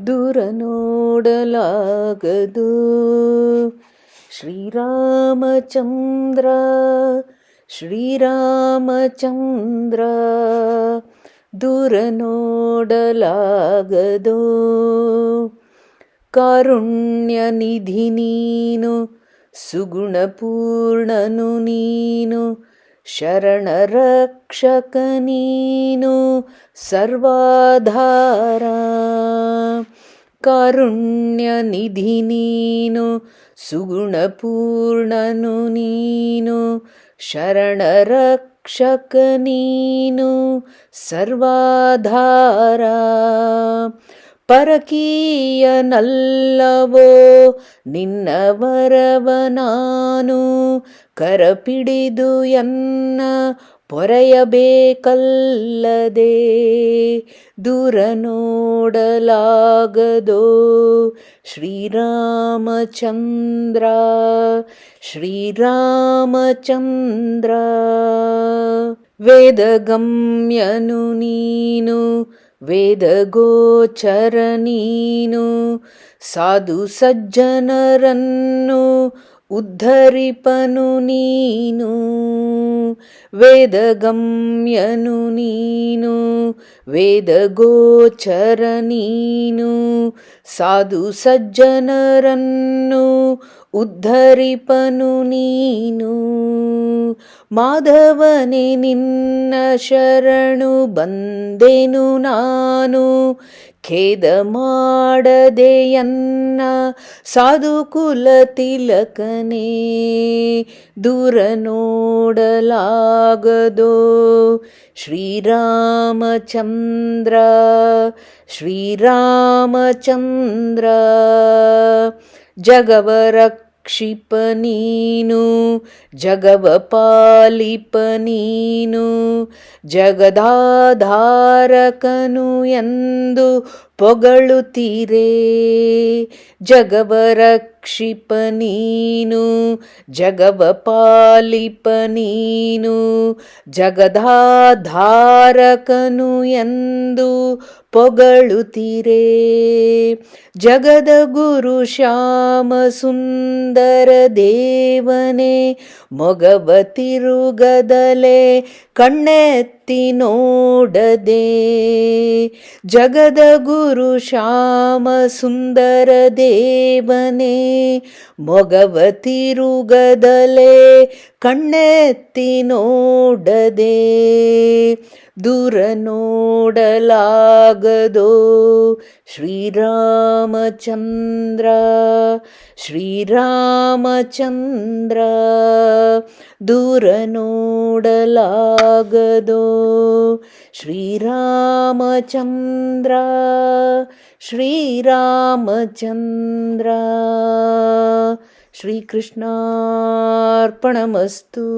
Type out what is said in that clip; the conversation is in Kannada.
ದೂರ ನೋಡಲಾಗದು. ಶ್ರೀರಾಮಚಂದ್ರ ಶ್ರೀರಾಮಚಂದ್ರ ದೂರ ನೋಡಲಾಗದು. ಕಾರುಣ್ಯ ನಿಧಿ ನೀನು, ಸುಗುಣ ಪೂರ್ಣನು ನೀನು, ಶರಣ ರಕ್ಷಕ ನೀನು, ಸರ್ವಾಧಾರ. ಕಾರುಣ್ಯ ನಿಧಿ ನೀನು, ಸುಗುಣ ಪೂರ್ಣನು ನೀನು, ಶರಣ ರಕ್ಷಕ ನೀನು, ಸರ್ವಾಧಾರ. ಪರಕೀಯನಲ್ಲವೋ ನಿನ್ನ ವರವ ನಾನು, ಕರಪಿಡಿದು ಎನ್ನ ಪೊರೆಯಬೇಕಲ್ಲದೆ. ದೂರ ನೋಡಲಾಗದೋ ಶ್ರೀರಾಮಚಂದ್ರ ಶ್ರೀರಾಮಚಂದ್ರ. ವೇದಗಮ್ಯನು ನೀನು, ವೇದಗೋಚರ ನೀನು, ಸಾಧು ಸಜ್ಜನರನ್ನು ಉದ್ಧರಿಪನು ನೀನು. ವೇದಗಮ್ಯನು ನೀನು, ವೇದಗೋಚರ ನೀನು, ಸಾಧು ಸಜ್ಜನರನ್ನು ಉದ್ಧರಿಪನು ನೀನು. ಮಾಧವನೇ ನಿನ್ನ ಶರಣು ಬಂದೆನು ನಾನು, ಖೇದ ಮಾಡದೆಯನ್ನ ಸಾಧುಕುಲ ತಿಲಕನೇ. ದೂರ ನೋಡಲಾಗದೋ ಶ್ರೀರಾಮಚಂದ್ರ ಶ್ರೀರಾಮಚಂದ್ರ. ಜಗವ ರಕ್ಷಿಪ ನೀನು, ಜಗವ ಪಾಲಿಪ ನೀನು, ಜಗದಾಧಾರಕನು ಎಂದು ಪೊಗಳುತ್ತೀರೆ. ಜಗವ ರಕ್ಷಿಪ ನೀನು, ಜಗವ ಪಾಲಿಪ ನೀನು, ಜಗದಾಧಾರಕನು ಎಂದು ಪೊಗಳುತ್ತೀರೆ. ಜಗದ ಗುರು ಶ್ಯಾಮ ಸುಂದರ ದೇವನೇ, ಮೊಗವ ತಿರುಗದಲೆ ಕಣ್ಣೆತ್ತಿ ನೋಡದೆ. ಜಗದ ಗುರು ಶ್ಯಾಮ ಸುಂದರ ದೇವನೇ, ಮೊಗವ ತಿರುಗದಲೆ ಕಣ್ಣೆತ್ತಿ ನೋಡದೆ. ದೂರ ನೋಡಲಾಗದೋ ಶ್ರೀರಾಮಚಂದ್ರ ಶ್ರೀರಾಮಚಂದ್ರ. ದೂರ ನೋಡಲಾಗದೋ ಶ್ರೀರಾಮಚಂದ್ರ ಶ್ರೀರಾಮಚಂದ್ರ. ಶ್ರೀಕೃಷ್ಣಾರ್ಪಣಮಸ್ತು.